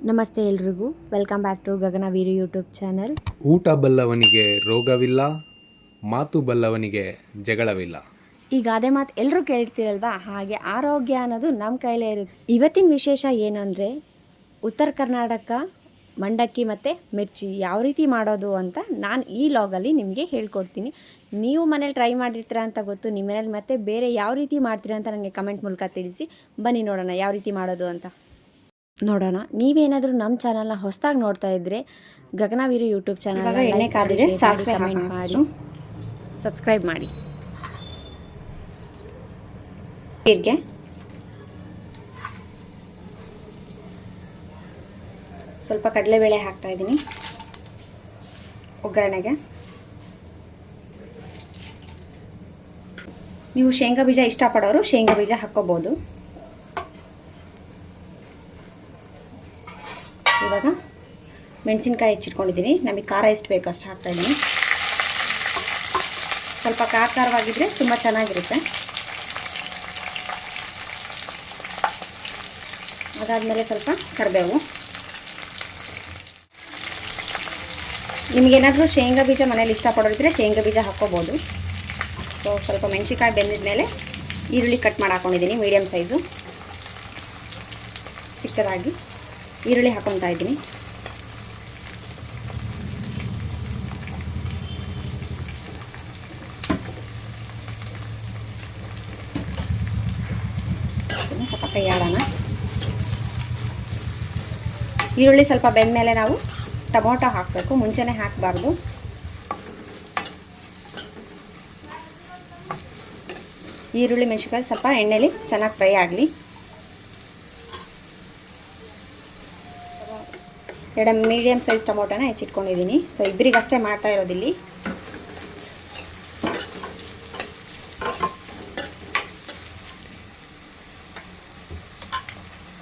ನಮಸ್ತೆ ಎಲ್ರಿಗೂ, welcome back to ಗಗನವೀರು ಯೂಟ್ಯೂಬ್ ಚಾನಲ್. ಊಟ ಬಲ್ಲವನಿಗೆ ರೋಗವಿಲ್ಲ, ಮಾತು ಬಲ್ಲವನಿಗೆ ಜಗಳವಿಲ್ಲ. ಈ ಗಾದೆ ಮಾತು ಎಲ್ಲರೂ ಕೇಳ್ತಿರಲ್ವಾ, ಹಾಗೆ ಆರೋಗ್ಯ ಅನ್ನೋದು ನಮ್ಮ ಕೈಲೇ ಇರುತ್ತೆ. ಇವತ್ತಿನ ವಿಶೇಷ ಏನು ಅಂದರೆ, ಉತ್ತರ ಕರ್ನಾಟಕ ಮಂಡಕ್ಕಿ ಮತ್ತು ಮಿರ್ಚಿ ಯಾವ ರೀತಿ ಮಾಡೋದು ಅಂತ ನಾನು ಈ ಲಾಗಲ್ಲಿ ನಿಮಗೆ ಹೇಳ್ಕೊಡ್ತೀನಿ. ನೀವು ಮನೇಲಿ ಟ್ರೈ ಮಾಡಿರ್ತೀರ ಅಂತ ಗೊತ್ತು. ನಿಮ್ಮ ಮನೇಲಿ ಮತ್ತೆ ಬೇರೆ ಯಾವ ರೀತಿ ಮಾಡ್ತೀರಾ ಅಂತ ನನಗೆ ಕಮೆಂಟ್ ಮೂಲಕ ತಿಳಿಸಿ. ಬನ್ನಿ ನೋಡೋಣ ಯಾವ ರೀತಿ ಮಾಡೋದು ಅಂತ ನೋಡೋಣ. ನೀವೇನಾದರೂ ನಮ್ಮ ಚಾನಲ್ನ ಹೊಸದಾಗಿ ನೋಡ್ತಾ ಇದ್ದರೆ ಗಗನವೀರು ಯೂಟ್ಯೂಬ್ ಚಾನಲ್ ಎಣ್ಣೆ ಕಾದಿದೆ, ಸಾಸಿವೆ ಕಮೆಂಟ್ ಮಾಡಿ, ಸಬ್ಸ್ಕ್ರೈಬ್ ಮಾಡಿ. ಜೀರಿಗೆ, ಸ್ವಲ್ಪ ಕಡಲೆಬೇಳೆ ಹಾಕ್ತಾ ಇದ್ದೀನಿ ಒಗ್ಗರಣೆಗೆ. ನೀವು ಶೇಂಗಾ ಬೀಜ ಇಷ್ಟಪಡೋರು ಶೇಂಗಾ ಬೀಜ ಹಾಕ್ಕೋಬೋದು. ಇವಾಗ ಮೆಣಸಿನ್ಕಾಯಿ ಹೆಚ್ಚಿಟ್ಕೊಂಡಿದ್ದೀನಿ. ನಮಗೆ ಖಾರ ಎಷ್ಟು ಬೇಕು ಅಷ್ಟು ಹಾಕ್ತಾಯಿದ್ದೀನಿ. ಸ್ವಲ್ಪ ಖಾರವಾಗಿದ್ದರೆ ತುಂಬ ಚೆನ್ನಾಗಿರುತ್ತೆ. ಅದಾದಮೇಲೆ ಸ್ವಲ್ಪ ಕರಿಬೇವು. ನಿಮಗೇನಾದರೂ ಶೇಂಗಾ ಬೀಜ ಮನೇಲಿ ಇಷ್ಟಪಡೋದಿದ್ರೆ ಶೇಂಗಾ ಬೀಜ ಹಾಕ್ಕೋಬೋದು. ಸೊ ಸ್ವಲ್ಪ ಮೆಣಸಿನ್ಕಾಯಿ ಬೆಂದಿದ ಮೇಲೆ ಈರುಳ್ಳಿ ಕಟ್ ಮಾಡಿ ಹಾಕ್ಕೊಂಡಿದ್ದೀನಿ, ಮೀಡಿಯಮ್ ಸೈಜು ಚಿಕ್ಕದಾಗಿ ಈರುಳ್ಳಿ ಹಾಕ್ಕೊತಾ ಇದ್ದೀನಿ. ಸ್ವಲ್ಪ ಕೈ ಆಡೋಣ. ಈರುಳ್ಳಿ ಸ್ವಲ್ಪ ಬೆಂದ ಮೇಲೆ ನಾವು ಟೊಮೊಟೊ ಹಾಕಬೇಕು, ಮುಂಚೆನೇ ಹಾಕಬಾರ್ದು. ಈರುಳ್ಳಿ ಮೆಣಸಿನ್ಕಾಯಿ ಸ್ವಲ್ಪ ಎಣ್ಣೆಲಿ ಚೆನ್ನಾಗಿ ಫ್ರೈ ಆಗಲಿ. ಎರಡು ಮೀಡಿಯಮ್ ಸೈಜ್ ಟೊಮೊಟೊನ ಹೆಚ್ಚಿಟ್ಕೊಂಡಿದ್ದೀನಿ. ಸೊ ಇಬ್ಬರಿಗಷ್ಟೇ ಮಾಡ್ತಾ ಇರೋದಿಲ್ಲಿ.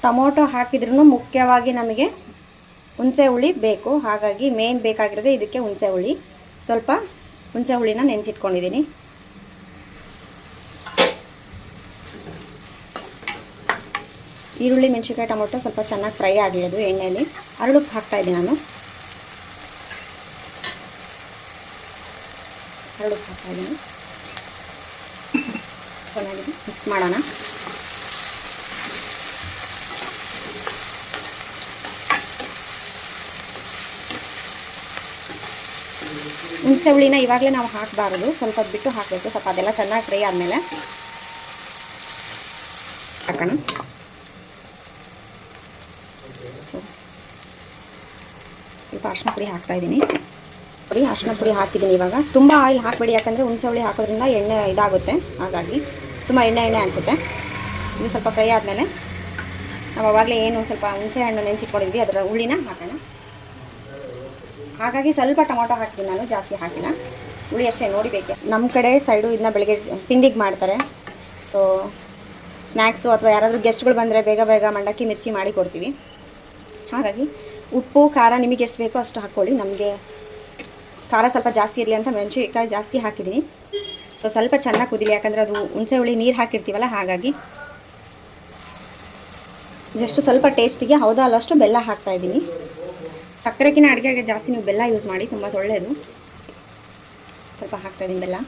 ಟೊಮೊಟೊ ಹಾಕಿದ್ರೂ ಮುಖ್ಯವಾಗಿ ನಮಗೆ ಹುಣಸೆ ಹುಳಿ ಬೇಕು. ಹಾಗಾಗಿ ಮೇನ್ ಬೇಕಾಗಿರೋದು ಇದಕ್ಕೆ ಹುಣಸೆ ಹುಳಿ. ಸ್ವಲ್ಪ ಹುಣಸೆ ಹುಳಿನ ನೆನೆಸಿಟ್ಕೊಂಡಿದ್ದೀನಿ. ಈರುಳ್ಳಿ ಮೆಣಸಿನ್ಕಾಯಿ ಟೊಮೊಟೊ ಸ್ವಲ್ಪ ಚೆನ್ನಾಗಿ ಫ್ರೈ ಆಗಲಿ. ಅದು ಎಣ್ಣೆಯಲ್ಲಿ ಅರಳುಪ್ಪು ಹಾಕ್ತಾಯಿದ್ದೀನಿ ನಾನು. ಅರಳುಪ್ಪು ಹಾಕ್ತಾಯಿದ್ದೀನಿ. ಚೆನ್ನಾಗಿ ಮಿಕ್ಸ್ ಮಾಡೋಣ. ಹುಣಸೆ ಹುಳಿನ ಇವಾಗಲೇ ನಾವು ಹಾಕಬಾರ್ದು, ಸ್ವಲ್ಪ ಬಿಟ್ಟು ಹಾಕಬೇಕು. ಸ್ವಲ್ಪ ಅದೆಲ್ಲ ಚೆನ್ನಾಗಿ ಫ್ರೈ ಆದಮೇಲೆ ಹಾಕೋಣ. ಸ್ವಲ್ಪ ಅರಿಶಿನ ಪುಡಿ ಹಾಕ್ತಾಯಿದ್ದೀನಿ. ಅರಿಶಿನ ಪುಡಿ ಹಾಕಿದ್ದೀನಿ. ಇವಾಗ ತುಂಬ ಆಯಿಲ್ ಹಾಕಬೇಡಿ, ಯಾಕಂದರೆ ಹುಣಸೆ ಹುಳಿ ಹಾಕೋದ್ರಿಂದ ಎಣ್ಣೆ ಇದಾಗುತ್ತೆ. ಹಾಗಾಗಿ ತುಂಬ ಎಣ್ಣೆ ಅನಿಸುತ್ತೆ. ಇದು ಸ್ವಲ್ಪ ಫ್ರೈ ಆದಮೇಲೆ ನಾವು ಅವಾಗಲೇ ಏನು ಸ್ವಲ್ಪ ಹುಣಸೆ ಹಣ್ಣು ನೆನೆಸಿಟ್ಕೊಂಡಿದ್ವಿ ಅದರ ಹುಳಿನ ಹಾಕೋಣ. ಹಾಗಾಗಿ ಸ್ವಲ್ಪ ಟೊಮೊಟೊ ಹಾಕ್ತೀನಿ ನಾನು, ಜಾಸ್ತಿ ಹಾಕಿಲ್ಲ. ಹುಳಿ ಅಷ್ಟೇ ನೋಡಿಬೇಕು. ನಮ್ಮ ಕಡೆ ಸೈಡು ಇದನ್ನ ಬೆಳಗ್ಗೆ ತಿಂಡಿಗೆ ಮಾಡ್ತಾರೆ. ಸೊ ಸ್ನ್ಯಾಕ್ಸು ಅಥವಾ ಯಾರಾದರೂ ಗೆಸ್ಟ್ಗಳು ಬಂದರೆ ಬೇಗ ಬೇಗ ಮಂಡಕ್ಕಿ ಮಿರ್ಚಿ ಮಾಡಿ ಕೊಡ್ತೀವಿ. ಹಾಗಾಗಿ ಉಪ್ಪು ಖಾರ ನಿಮಗೆ ಎಷ್ಟು ಬೇಕೋ ಅಷ್ಟು ಹಾಕ್ಕೊಳ್ಳಿ. ನಮಗೆ ಖಾರ ಸ್ವಲ್ಪ ಜಾಸ್ತಿ ಇರಲಿ ಅಂತ ಮೆಣಸಿನ್ಕಾಯಿ ಜಾಸ್ತಿ ಹಾಕಿದ್ದೀನಿ. ಸೊ ಸ್ವಲ್ಪ ಚೆನ್ನಾಗಿ ಕುದಿಲಿ, ಯಾಕಂದರೆ ಅದು ಹುಣಸೆ ಹುಳಿ ನೀರು ಹಾಕಿರ್ತೀವಲ್ಲ. ಹಾಗಾಗಿ ಜಸ್ಟ್ ಸ್ವಲ್ಪ ಟೇಸ್ಟಿಗೆ ಹೌದಾ ಅಲ್ಲಷ್ಟು ಬೆಲ್ಲ ಹಾಕ್ತಾಯಿದ್ದೀನಿ. ಸಕ್ಕರೆಗಿನ ಅಡುಗೆಗೆ ಜಾಸ್ತಿ ನೀವು ಬೆಲ್ಲ ಯೂಸ್ ಮಾಡಿ, ತುಂಬ ಒಳ್ಳೆಯದು. ಸ್ವಲ್ಪ ಹಾಕ್ತಾಯಿದ್ದೀನಿ ಬೆಲ್ಲ.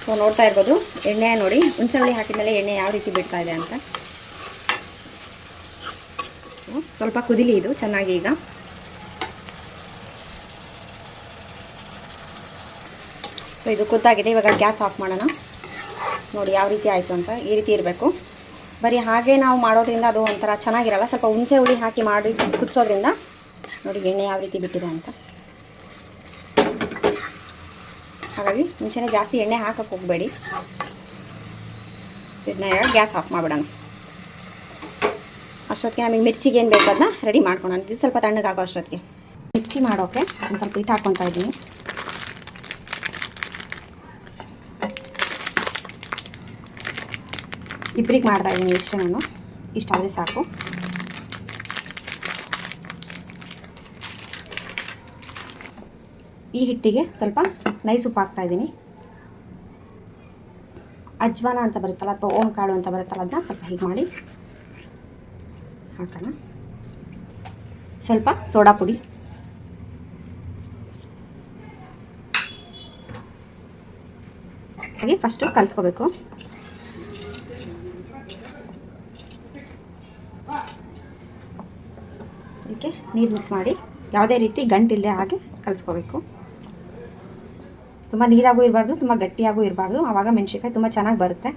ಸೊ ನೋಡ್ತಾ ಇರ್ಬೋದು ಎಣ್ಣೆ ನೋಡಿ, ಹುಣಸೆ ಹುಳಿ ಹಾಕಿದ್ಮೇಲೆ ಎಣ್ಣೆ ಯಾವ ರೀತಿ ಬಿಡ್ತಾ ಇದೆ ಅಂತ. ಸ್ವಲ್ಪ ಕುದಿಲಿ ಇದು ಚೆನ್ನಾಗಿ. ಈಗ ಸೊ ಇದು ಕುದ್ದಾಗಿದೆ. ಇವಾಗ ಗ್ಯಾಸ್ ಆಫ್ ಮಾಡೋಣ. ನೋಡಿ ಯಾವ ರೀತಿ ಆಯಿತು ಅಂತ. ಈ ರೀತಿ ಇರಬೇಕು. ಬರೀ ಹಾಗೆ ನಾವು ಮಾಡೋದ್ರಿಂದ ಅದು ಒಂಥರ ಚೆನ್ನಾಗಿರಲ್ಲ. ಸ್ವಲ್ಪ ಹುಣಸೆ ಹುಳಿ ಹಾಕಿ ಮಾಡಿ ಕುದಿಸೋದ್ರಿಂದ ನೋಡಿ ಎಣ್ಣೆ ಯಾವ ರೀತಿ ಬಿಟ್ಟಿದೆ ಅಂತ. ಹಾಗಾಗಿ ಮುಂಚೆನೇ ಜಾಸ್ತಿ ಎಣ್ಣೆ ಹಾಕಕ್ಕೆ ಹೋಗಬೇಡಿ. ಇದನ್ನ ಗ್ಯಾಸ್ ಆಫ್ ಮಾಡಿಬಿಡೋಣ. ಅಷ್ಟೊತ್ತಿಗೆ ನಮಗೆ ಮಿರ್ಚಿಗೆ ಏನು ಬೇಕು ಅದನ್ನ ರೆಡಿ ಮಾಡ್ಕೊಳೋಣ. ಇದು ಸ್ವಲ್ಪ ತಣ್ಣಗಾಗೋ ಅಷ್ಟೊತ್ತಿಗೆ ಮಿರ್ಚಿ ಮಾಡೋಕ್ಕೆ ಒಂದು ಸ್ವಲ್ಪ ಹಿಟ್ಟು ಹಾಕ್ಕೊತಾ ಇದ್ದೀನಿ. ಇಬ್ಬರಿಗೆ ಮಾಡ್ತಾಯಿದ್ದೀನಿ ಇಷ್ಟು. ನಾನು ಇಷ್ಟಾದರೆ ಸಾಕು. ಈ ಹಿಟ್ಟಿಗೆ ಸ್ವಲ್ಪ ನೈಸ್ ಉಪ್ಪು ಹಾಕ್ತಾಯಿದ್ದೀನಿ. ಅಜ್ವಾನ ಅಂತ ಬರುತ್ತಲ್ಲ ಅಥವಾ ಓಂ ಕಾಳು ಅಂತ ಬರುತ್ತಲ್ಲ ಅದನ್ನ ಸ್ವಲ್ಪ ಹೀಗೆ ಮಾಡಿ ಹಾಕೋಣ. ಸ್ವಲ್ಪ ಸೋಡಾ ಪುಡಿ, ಹಾಗೆ ಫಸ್ಟು ಕಲಿಸ್ಕೋಬೇಕು. ಅದಕ್ಕೆ ನೀರು ಮಿಕ್ಸ್ ಮಾಡಿ ಯಾವುದೇ ರೀತಿ ಗಂಟಿಲ್ಲದೆ ಹಾಗೆ ಕಲಿಸ್ಕೋಬೇಕು. ತುಂಬ ನೀರಾಗೂ ಇರಬಾರ್ದು, ತುಂಬ ಗಟ್ಟಿಯಾಗೂ ಇರಬಾರ್ದು, ಆವಾಗ ಮೆಣಸಿನ್ಕಾಯಿ ತುಂಬ ಚೆನ್ನಾಗಿ ಬರುತ್ತೆ.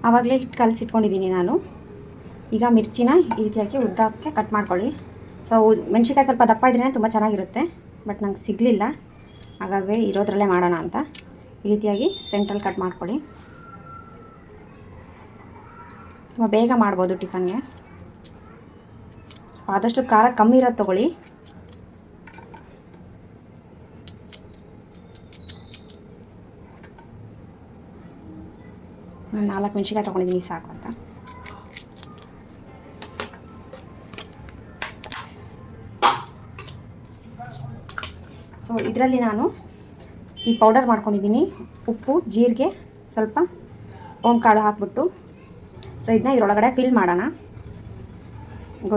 ಆವಾಗಲೇ ಹಿಟ್ಟು ಕಲಸಿಟ್ಕೊಂಡಿದ್ದೀನಿ ನಾನು. ಈಗ ಮಿರ್ಚಿನ ಈ ರೀತಿಯಾಗಿ ಉದ್ದಕ್ಕೆ ಕಟ್ ಮಾಡ್ಕೊಳ್ಳಿ. ಸೊ ಮೆಣಸಿನ್ಕಾಯಿ ಸ್ವಲ್ಪ ದಪ್ಪ ಇದ್ರೇ ತುಂಬ ಚೆನ್ನಾಗಿರುತ್ತೆ, ಬಟ್ ನಂಗೆ ಸಿಗಲಿಲ್ಲ, ಹಾಗಾಗಿ ಇರೋದ್ರಲ್ಲೇ ಮಾಡೋಣ ಅಂತ ಈ ರೀತಿಯಾಗಿ ಸೆಂಟ್ರಲ್ಲಿ ಕಟ್ ಮಾಡ್ಕೊಳ್ಳಿ. ತುಂಬ ಬೇಗ ಮಾಡ್ಬೋದು ಟಿಫನ್ಗೆ. ಆದಷ್ಟು ಖಾರ ಕಮ್ಮಿ ಇರೋದು ತೊಗೊಳ್ಳಿ. ನಾನು 4 ಮೆಣಸಿನ್ಕಾಯಿ ತೊಗೊಂಡಿದ್ದೀನಿ ಸಾಕು ಅಂತ. ಸೊ ಇದರಲ್ಲಿ ನಾನು ಈ ಪೌಡರ್ ಮಾಡ್ಕೊಂಡಿದ್ದೀನಿ. ಉಪ್ಪು, ಜೀರಿಗೆ, ಸ್ವಲ್ಪ ಓಂ ಕಾಳು ಹಾಕ್ಬಿಟ್ಟು ಸೊ ಇದನ್ನ ಇದರೊಳಗಡೆ ಫಿಲ್ ಮಾಡೋಣ.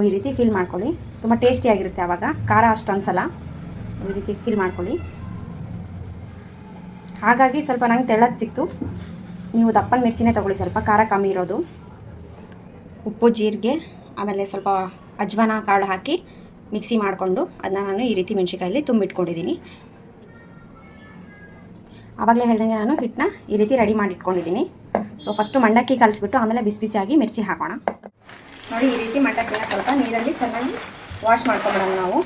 ಈ ರೀತಿ ಫಿಲ್ ಮಾಡ್ಕೊಳ್ಳಿ, ತುಂಬ ಟೇಸ್ಟಿಯಾಗಿರುತ್ತೆ. ಆವಾಗ ಖಾರ ಅಷ್ಟು ಅನ್ಸಲ್ಲ. ಈ ರೀತಿ ಫಿಲ್ ಮಾಡ್ಕೊಳ್ಳಿ. ಹಾಗಾಗಿ ಸ್ವಲ್ಪ ನಂಗೆ ತೆಳ್ಳದು ಸಿಕ್ತು. ನೀವು ದಪ್ಪನ ಮಿರ್ಚಿನೇ ತೊಗೊಳ್ಳಿ, ಸ್ವಲ್ಪ ಖಾರ ಕಮ್ಮಿ ಇರೋದು. ಉಪ್ಪು, ಜೀರಿಗೆ, ಆಮೇಲೆ ಸ್ವಲ್ಪ ಅಜ್ವಾನ ಕಾಳು ಹಾಕಿ ಮಿಕ್ಸಿ ಮಾಡಿಕೊಂಡು ಅದನ್ನ ನಾನು ಈ ರೀತಿ ಮೆಣಸಿನ್ಕಾಯಲ್ಲಿ ತುಂಬಿಟ್ಕೊಂಡಿದ್ದೀನಿ. ಆವಾಗಲೇ ಹೇಳ್ದಂಗೆ ನಾನು ಹಿಟ್ಟನ್ನ ಈ ರೀತಿ ರೆಡಿ ಮಾಡಿ ಇಟ್ಕೊಂಡಿದ್ದೀನಿ. ಸೊ ಫಸ್ಟು ಮಂಡಕ್ಕಿ ಕಲಿಸ್ಬಿಟ್ಟು ಆಮೇಲೆ ಬಿಸಿ ಬಿಸಿಯಾಗಿ ಮಿರ್ಚಿ ಹಾಕೋಣ. ನೋಡಿ, ಈ ರೀತಿ ಮಂಡಕ್ಕಿನ ಸ್ವಲ್ಪ ನೀರಲ್ಲಿ ಚೆನ್ನಾಗಿ ವಾಶ್ ಮಾಡ್ಕೊಂಬಿಡೋಣ ನಾವು.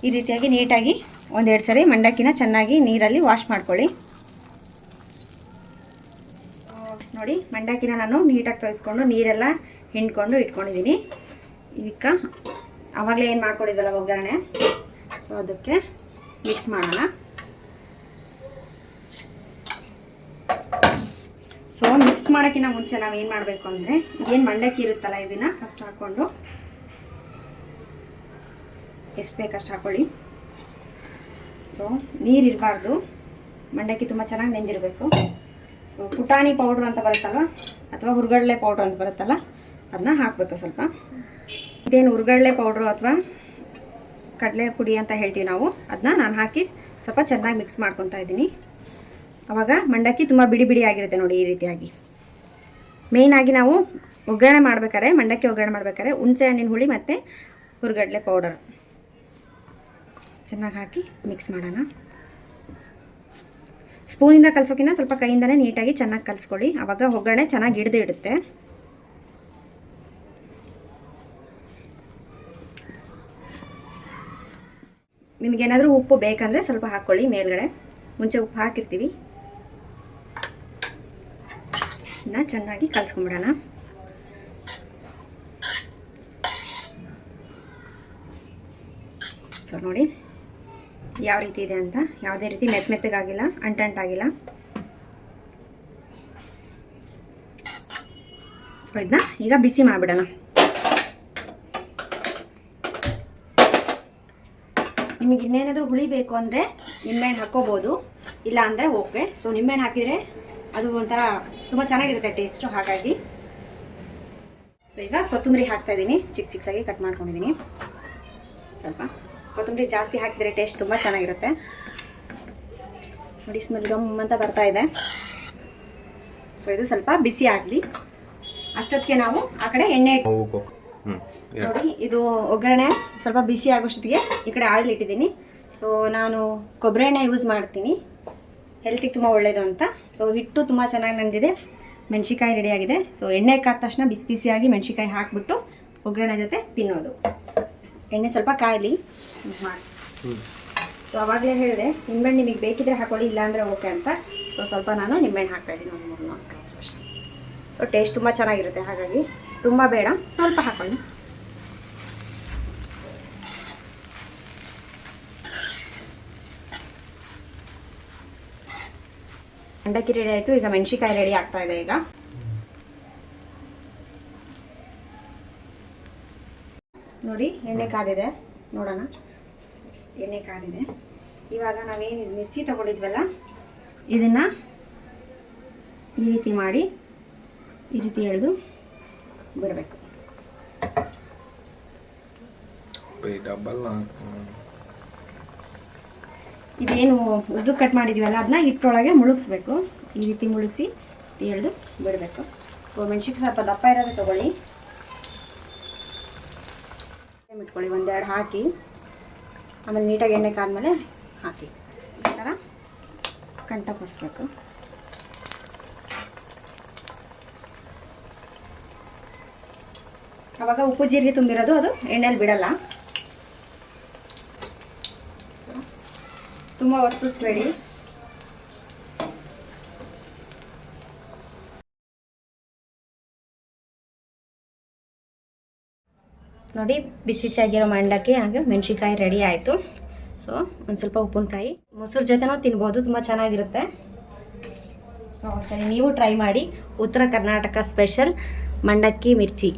ಈ ರೀತಿಯಾಗಿ ನೀಟಾಗಿ 1-2 ಸರಿ ಮಂಡಕ್ಕಿನ ಚೆನ್ನಾಗಿ ನೀರಲ್ಲಿ ವಾಶ್ ಮಾಡ್ಕೊಳ್ಳಿ. ನೋಡಿ, ಮಂಡಕ್ಕಿನ ನಾನು ನೀಟಾಗಿ ತೊಳೆಸ್ಕೊಂಡು ನೀರೆಲ್ಲ ಹಿಂಡ್ಕೊಂಡು ಇಟ್ಕೊಂಡಿದ್ದೀನಿ. ಇದಕ್ಕೆ ಆವಾಗಲೇ ಏನು ಮಾಡ್ಕೊಂಡಿದ್ದಲ್ಲ ಒಗ್ಗರಣೆ, ಸೊ ಅದಕ್ಕೆ ಮಿಕ್ಸ್ ಮಾಡೋಣ. ಸೊ ಮಿಕ್ಸ್ ಮಾಡೋಕ್ಕಿಂತ ಮುಂಚೆ ನಾವು ಏನು ಮಾಡಬೇಕು ಅಂದರೆ, ಏನು ಮಂಡಕ್ಕಿ ಇರುತ್ತಲ್ಲ ಇದನ್ನು ಫಸ್ಟ್ ಹಾಕ್ಕೊಂಡು ಎಷ್ಟು ಬೇಕಷ್ಟು ಹಾಕ್ಕೊಳ್ಳಿ. ಸೊ ನೀರು ಇರಬಾರ್ದು, ಮಂಡಕ್ಕಿ ತುಂಬ ಚೆನ್ನಾಗಿ ನೆಂದಿರಬೇಕು. ಸೊ ಪುಟಾಣಿ ಪೌಡ್ರ್ ಅಂತ ಬರುತ್ತಲ್ವ, ಅಥವಾ ಹುರ್ಗಡ್ಲೆ ಪೌಡ್ರ್ ಅಂತ ಬರುತ್ತಲ್ಲ, ಅದನ್ನ ಹಾಕಬೇಕು ಸ್ವಲ್ಪ. ಇದೇನು ಹುರ್ಗಡ್ಲೆ ಪೌಡ್ರು ಅಥವಾ ಕಡಲೆ ಪುಡಿ ಅಂತ ಹೇಳ್ತೀವಿ ನಾವು, ಅದನ್ನ ನಾನು ಹಾಕಿ ಸ್ವಲ್ಪ ಚೆನ್ನಾಗಿ ಮಿಕ್ಸ್ ಮಾಡ್ಕೊತಾ ಇದ್ದೀನಿ. ಆವಾಗ ಮಂಡಕ್ಕಿ ತುಂಬ ಬಿಡಿ ಬಿಡಿ ಆಗಿರುತ್ತೆ ನೋಡಿ. ಈ ರೀತಿಯಾಗಿ ಮೇಯ್ನಾಗಿ ನಾವು ಒಗ್ಗರಣೆ ಮಾಡ್ಬೇಕಾದ್ರೆ, ಮಂಡಕ್ಕಿ ಒಗ್ಗರಣೆ ಮಾಡ್ಬೇಕಾದ್ರೆ ಹುಣಸೆ ಹಣ್ಣಿನ ಹುಳಿ ಮತ್ತು ಹುರ್ಗಡ್ಲೆ ಪೌಡರ್ ಚೆನ್ನಾಗಿ ಹಾಕಿ ಮಿಕ್ಸ್ ಮಾಡೋಣ. ಸ್ಪೂನಿಂದ ಕಲಿಸೋಕ್ಕಿಂತ ಸ್ವಲ್ಪ ಕೈಯಿಂದನೇ ನೀಟಾಗಿ ಚೆನ್ನಾಗಿ ಕಲಿಸ್ಕೊಳ್ಳಿ, ಆವಾಗ ಒಗ್ಗರಣೆ ಚೆನ್ನಾಗಿ ಹಿಡಿದು ಇಡುತ್ತೆ. ನಿಮಗೇನಾದರೂ ಉಪ್ಪು ಬೇಕಂದರೆ ಸ್ವಲ್ಪ ಹಾಕ್ಕೊಳ್ಳಿ ಮೇಲ್ಗಡೆ, ಮುಂಚೆ ಉಪ್ಪು ಹಾಕಿರ್ತೀವಿ. ಇದನ್ನ ಚೆನ್ನಾಗಿ ಕಲಿಸ್ಕೊಂಬಿಡೋಣ. ಸೊ ನೋಡಿ ಯಾವ ರೀತಿ ಇದೆ ಅಂತ, ಯಾವುದೇ ರೀತಿ ಮೆತ್ತಗಾಗಿಲ್ಲ, ಅಂಟಂಟಾಗಿಲ್ಲ. ಸೊ ಇದನ್ನ ಈಗ ಬಿಸಿ ಮಾಡಿಬಿಡೋಣ. ನಿಮಗೆ ಇನ್ನೇನಾದರೂ ಹುಳಿ ಬೇಕು ಅಂದರೆ ನಿಂಬೆಹಣ್ಣು ಹಾಕ್ಕೋಬೋದು, ಇಲ್ಲ ಅಂದರೆ ಓಕೆ. ಸೊ ನಿಂಬೆಹಣ್ಣು ಹಾಕಿದರೆ ಅದು ಒಂಥರ ತುಂಬ ಚೆನ್ನಾಗಿರುತ್ತೆ ಟೇಸ್ಟು, ಹಾಗಾಗಿ. ಸೊ ಈಗ ಕೊತ್ತಂಬರಿ ಹಾಕ್ತಾಯಿದ್ದೀನಿ, ಚಿಕ್ಕ ಚಿಕ್ಕದಾಗಿ ಕಟ್ ಮಾಡ್ಕೊಂಡಿದ್ದೀನಿ. ಸ್ವಲ್ಪ ಕೊತ್ತಂಬರಿ ಜಾಸ್ತಿ ಹಾಕಿದರೆ ಟೇಸ್ಟ್ ತುಂಬ ಚೆನ್ನಾಗಿರುತ್ತೆ. ನೋಡಿ, ಸ್ಮೆಲ್ ಗಮ್ ಅಂತ ಬರ್ತಾ ಇದೆ. ಸೊ ಇದು ಸ್ವಲ್ಪ ಬಿಸಿ ಆಗಲಿ. ಅಷ್ಟೊತ್ತಿಗೆ ನಾವು ಆ ಕಡೆ ಎಣ್ಣೆ ನೋಡಿ, ಇದು ಒಗ್ಗರಣೆ ಸ್ವಲ್ಪ ಬಿಸಿ ಆಗೋಷ್ಟೊತ್ತಿಗೆ ಈ ಕಡೆ ಆಯಿಲ್ ಇಟ್ಟಿದ್ದೀನಿ. ಸೊ ನಾನು ಕೊಬ್ಬರಿ ಎಣ್ಣೆ ಯೂಸ್ ಮಾಡ್ತೀನಿ, ಹೆಲ್ತಿಗೆ ತುಂಬ ಒಳ್ಳೆಯದು ಅಂತ. ಸೊ ಹಿಟ್ಟು ತುಂಬ ಚೆನ್ನಾಗಿ ನೆಂದಿದೆ, ಮೆಣಸಿಕಾಯಿ ರೆಡಿಯಾಗಿದೆ. ಸೊ ಎಣ್ಣೆ ಕಾದ ತಕ್ಷಣ ಬಿಸಿ ಬಿಸಿಯಾಗಿ ಮೆಣಸಿಕಾಯಿ ಹಾಕಿಬಿಟ್ಟು ಒಗ್ಗರಣೆ ಜೊತೆ ತಿನ್ನೋದು. ಎಣ್ಣೆ ಸ್ವಲ್ಪ ಕಾಯಲಿ ಮಾಡಿ. ಸೊ ಆವಾಗಲೇ ಹೇಳಿದೆ, ನಿಂಬೆಹಣ್ಣು ನಿಮಗೆ ಬೇಕಿದ್ರೆ ಹಾಕೊಳ್ಳಿ, ಇಲ್ಲಾಂದರೆ ಓಕೆ ಅಂತ. ಸೊ ಸ್ವಲ್ಪ ನಾನು ನಿಂಬೆಹಣ್ಣು ಹಾಕ್ತಾಯಿದ್ದೀನಿ, ಒಂದು 3-4 ಡ್ರಾಪ್ಸ್ ಅಷ್ಟು. ಸೊ ಟೇಸ್ಟ್ ತುಂಬ ಚೆನ್ನಾಗಿರುತ್ತೆ, ಹಾಗಾಗಿ ತುಂಬ ಬೇಡ, ಸ್ವಲ್ಪ ಹಾಕೊಳ್ಳಿ. ಮಂಡಕ್ಕಿ ರೆಡಿ ಆಯಿತು. ಈಗ ಮೆಣಸಿಕಾಯಿ ರೆಡಿ ಆಗ್ತಾ ಇದೆ. ಈಗ ನೋಡಿ ಎಣ್ಣೆ ಕಾದಿದೆ, ನೋಡೋಣ. ಎಣ್ಣೆ ಕಾದಿದೆ. ಇವಾಗ ನಾವೇನು ಮಿರ್ಚಿ ತಗೊಂಡಿದ್ವಲ್ಲ ಇದನ್ನು ಈ ರೀತಿ ಮಾಡಿ ಈ ರೀತಿ ಎಳೆದು ಬಿಡಬೇಕು. ಇದೇನು ಉದ್ದು ಕಟ್ ಮಾಡಿದ್ವಲ್ಲ ಅದನ್ನ ಹಿಟ್ಟೊಳಗೆ ಮುಳುಗಿಸ್ಬೇಕು. ಈ ರೀತಿ ಮುಳುಗಿಸಿ ಎಳೆದು ಬಿಡಬೇಕು. ಸೊ ಮೆಣಸಿಗೆ ಸ್ವಲ್ಪ ದಪ್ಪ ಇರೋದು ತೊಗೊಳ್ಳಿ, ಇಟ್ಕೊಳ್ಳಿ. ಒಂದೆರಡು ಹಾಕಿ ಆಮೇಲೆ ನೀಟಾಗಿ ಎಣ್ಣೆ ಕಾದ್ಮೇಲೆ ಹಾಕಿ ಈ ಥರ ಕಂಟ ಕೊಡಿಸ್ಬೇಕು. ಆವಾಗ ಉಪ್ಪು ಜೀರಿಗೆ ತುಂಬಿರೋದು ಅದು ಎಣ್ಣೆಲಿ ಬಿಡಲ್ಲ. ತುಂಬ ಒತ್ತಿಸ್ಬೇಡಿ. ನೋಡಿ ಬಿಸಿ ಬಿಸಿಯಾಗಿರೋ ಮಂಡಕ್ಕಿ ಹಾಗೆ ಮೆಣಸಿಕಾಯಿ ರೆಡಿ ಆಯಿತು. ಸೊ ಒಂದು ಸ್ವಲ್ಪ ಉಪ್ಪಿನಕಾಯಿ ಮೊಸರು ಜೊತೆನೂ ತಿನ್ಬೋದು, ತುಂಬ ಚೆನ್ನಾಗಿರುತ್ತೆ. ಸೊ ಒಂದ್ಸರಿ ನೀವು ಟ್ರೈ ಮಾಡಿ. ಉತ್ತರ ಕರ್ನಾಟಕ ಸ್ಪೆಷಲ್ ಮಂಡಕ್ಕಿ ಮಿರ್ಚಿ.